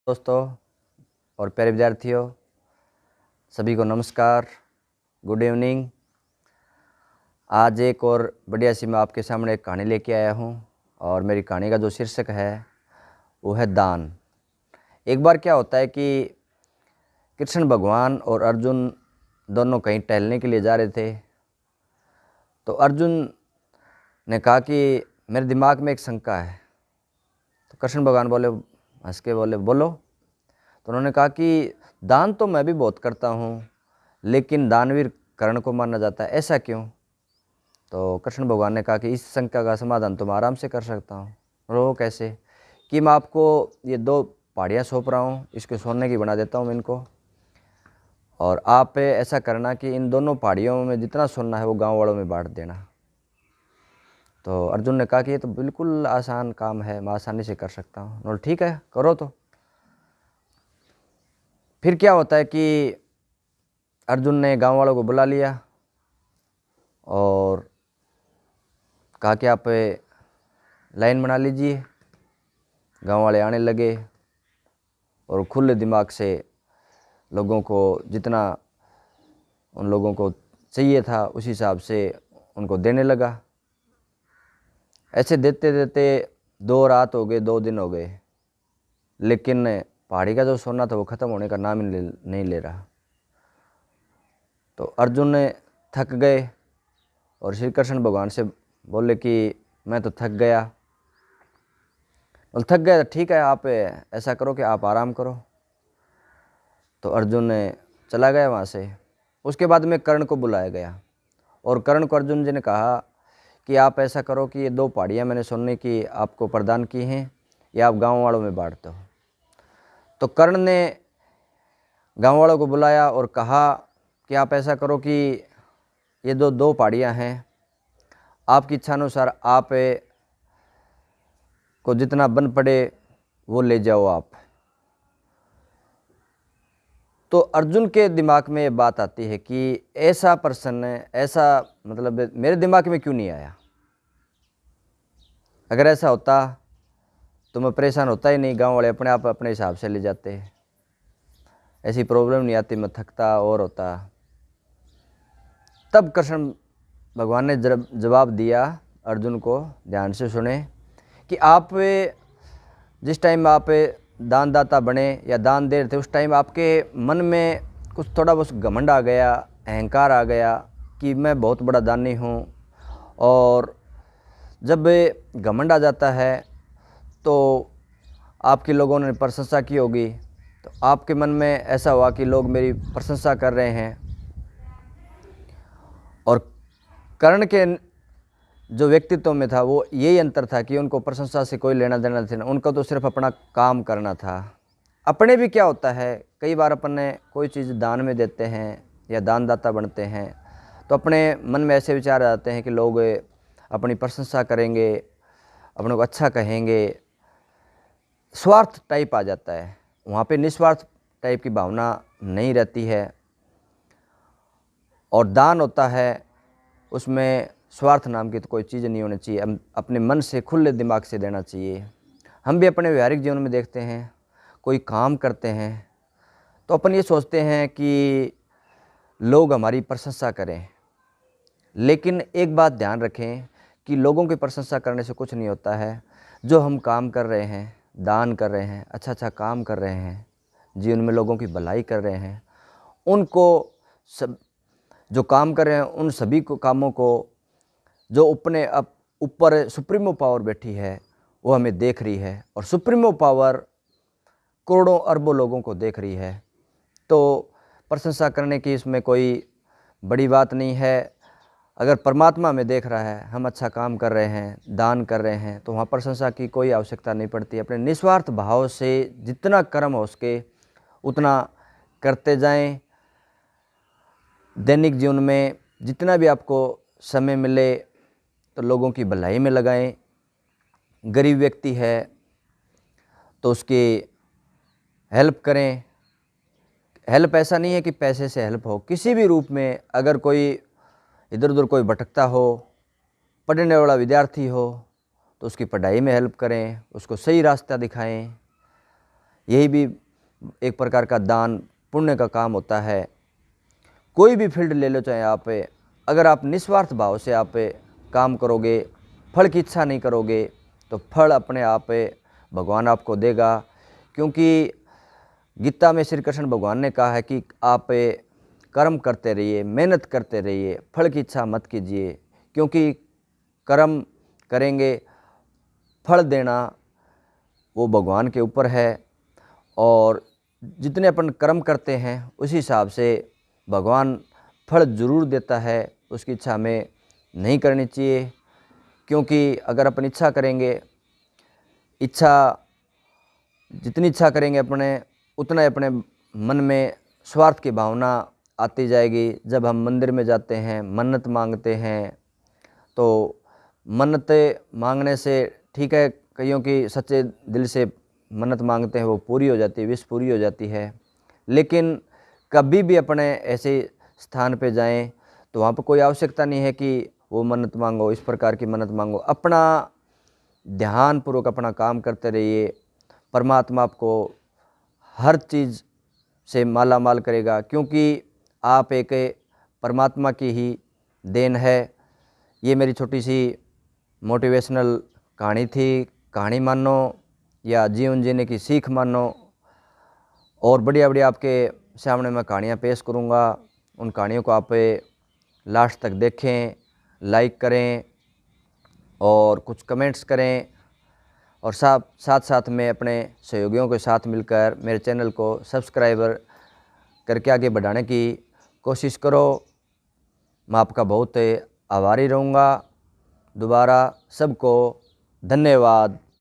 दोस्तों और प्यारे विद्यार्थियों, सभी को नमस्कार, गुड इवनिंग। आज एक और बढ़िया सी मैं आपके सामने एक कहानी लेके आया हूँ और मेरी कहानी का जो शीर्षक है वो है दान। एक बार क्या होता है कि कृष्ण भगवान और अर्जुन दोनों कहीं टहलने के लिए जा रहे थे। तो अर्जुन ने कहा कि मेरे दिमाग में एक शंका है। तो कृष्ण भगवान बोले, हंस के बोले, बोलो। तो उन्होंने कहा कि दान तो मैं भी बहुत करता हूँ, लेकिन दानवीर कर्ण को माना जाता है, ऐसा क्यों? तो कृष्ण भगवान ने कहा कि इस शंका का समाधान तो मैं आराम से कर सकता हूँ। और वो कैसे? कि मैं आपको ये 2 पहाड़ियाँ सौंप रहा हूँ, इसके सोने की बना देता हूँ इनको, और आप ऐसा करना कि इन दोनों पहाड़ियों में जितना सोना है वो गाँव वालों में बांट देना। तो अर्जुन ने कहा कि ये तो बिल्कुल आसान काम है, मैं आसानी से कर सकता हूँ। बोले ठीक है, करो। तो फिर क्या होता है कि अर्जुन ने गांव वालों को बुला लिया और कहा कि आप लाइन बना लीजिए। गांव वाले आने लगे और खुले दिमाग से लोगों को जितना उन लोगों को चाहिए था उस हिसाब से उनको देने लगा। ऐसे देते देते 2 रात हो गए, 2 दिन हो गए, लेकिन पहाड़ी का जो सोना था वो ख़त्म होने का नाम ही नहीं ले रहा। तो अर्जुन ने थक गए और श्री कृष्ण भगवान से बोले कि मैं तो थक गया। बोले थक गया तो ठीक है, आप ऐसा करो कि आप आराम करो। तो अर्जुन ने चला गया वहाँ से। उसके बाद में कर्ण को बुलाया गया और कर्ण को अर्जुन जी ने कहा कि आप ऐसा करो कि ये 2 पहाड़ियाँ मैंने सोने की आपको प्रदान की हैं, ये आप गाँव वालों में बांट दो। तो कर्ण ने गाँव वालों को बुलाया और कहा कि आप ऐसा करो कि ये 2 पहाड़ियाँ हैं, आपकी इच्छानुसार आप को जितना बन पड़े वो ले जाओ आप। तो अर्जुन के दिमाग में ये बात आती है कि ऐसा प्रश्न, ऐसा मतलब मेरे दिमाग में क्यों नहीं आया? अगर ऐसा होता तो मैं परेशान होता ही नहीं, गांव वाले अपने आप अपने हिसाब से ले जाते, ऐसी प्रॉब्लम नहीं आती, मैं थकता और होता। तब कृष्ण भगवान ने जवाब दिया अर्जुन को, ध्यान से सुने, कि आप जिस टाइम आप दानदाता बने या दान दे रहे थे उस टाइम आपके मन में कुछ थोड़ा बहुत घमंड आ गया, अहंकार आ गया कि मैं बहुत बड़ा दानी हूँ। और जब घमंड आ जाता है तो आपके लोगों ने प्रशंसा की होगी, तो आपके मन में ऐसा हुआ कि लोग मेरी प्रशंसा कर रहे हैं। और कर्ण के जो व्यक्तित्व में था वो यही अंतर था कि उनको प्रशंसा से कोई लेना देना नहीं था, उनको तो सिर्फ अपना काम करना था। अपने भी क्या होता है, कई बार अपन ने कोई चीज़ दान में देते हैं या दानदाता बनते हैं तो अपने मन में ऐसे विचार आ जाते हैं कि लोग अपनी प्रशंसा करेंगे, अपने को अच्छा कहेंगे, स्वार्थ टाइप आ जाता है। वहाँ पे निस्वार्थ टाइप की भावना नहीं रहती है। और दान होता है उसमें स्वार्थ नाम की तो कोई चीज़ नहीं होनी चाहिए, हम अपने मन से खुले दिमाग से देना चाहिए। हम भी अपने व्यवहारिक जीवन में देखते हैं, कोई काम करते हैं तो अपन ये सोचते हैं कि लोग हमारी प्रशंसा करें, लेकिन एक बात ध्यान रखें कि लोगों की प्रशंसा करने से कुछ नहीं होता है। जो हम काम कर रहे हैं, दान कर रहे हैं, अच्छा अच्छा काम कर रहे हैं, जीवन में लोगों की भलाई कर रहे हैं, उनको सब जो काम कर रहे हैं उन सभी को कामों को जो अपने ऊपर सुप्रीमो पावर बैठी है वो हमें देख रही है, और सुप्रीमो पावर करोड़ों अरबों लोगों को देख रही है। तो प्रशंसा करने की इसमें कोई बड़ी बात नहीं है। अगर परमात्मा हमें देख रहा है, हम अच्छा काम कर रहे हैं, दान कर रहे हैं, तो वहाँ प्रशंसा की कोई आवश्यकता नहीं पड़ती। अपने निस्वार्थ भाव से जितना कर्म हो सके उतना करते जाएं। दैनिक जीवन में जितना भी आपको समय मिले तो लोगों की भलाई में लगाएं। गरीब व्यक्ति है तो उसकी हेल्प करें। हेल्प ऐसा नहीं है कि पैसे से हेल्प हो, किसी भी रूप में। अगर कोई इधर उधर कोई भटकता हो, पढ़ने वाला विद्यार्थी हो, तो उसकी पढ़ाई में हेल्प करें, उसको सही रास्ता दिखाएं। यही भी एक प्रकार का दान पुण्य का काम होता है। कोई भी फील्ड ले लो, चाहे आप अगर आप निस्वार्थ भाव से आप काम करोगे, फल की इच्छा नहीं करोगे, तो फल अपने आप भगवान आपको देगा। क्योंकि गीता में श्री कृष्ण भगवान ने कहा है कि आप कर्म करते रहिए, मेहनत करते रहिए, फल की इच्छा मत कीजिए। क्योंकि कर्म करेंगे, फल देना वो भगवान के ऊपर है, और जितने अपन कर्म करते हैं उसी हिसाब से भगवान फल जरूर देता है। उसकी इच्छा हमें नहीं करनी चाहिए, क्योंकि अगर अपन इच्छा करेंगे, जितनी इच्छा करेंगे अपने, उतना ही अपने मन में स्वार्थ की भावना आती जाएगी। जब हम मंदिर में जाते हैं, मन्नत मांगते हैं, तो मन्नत मांगने से ठीक है, कईयों की सच्चे दिल से मन्नत मांगते हैं वो पूरी हो जाती है, विश पूरी हो जाती है। लेकिन कभी भी अपने ऐसे स्थान पे जाएं तो वहाँ पर कोई आवश्यकता नहीं है कि वो मन्नत मांगो, इस प्रकार की मन्नत मांगो। अपना ध्यानपूर्वक अपना काम करते रहिए। परमात्मा आपको हर चीज़ से माला माल करेगा, क्योंकि आप एक परमात्मा की ही देन है। ये मेरी छोटी सी मोटिवेशनल कहानी थी। कहानी मानो या जीवन जीने की सीख मानो, और बढ़िया बढ़िया आपके सामने मैं कहानियाँ पेश करूँगा। उन कहानियों को आप लास्ट तक देखें, लाइक करें और कुछ कमेंट्स करें, और साथ साथ में अपने सहयोगियों के साथ मिलकर मेरे चैनल को सब्सक्राइबर करके आगे बढ़ाने की कोशिश करो। मैं आपका बहुत आभारी रहूँगा। दोबारा सबको धन्यवाद।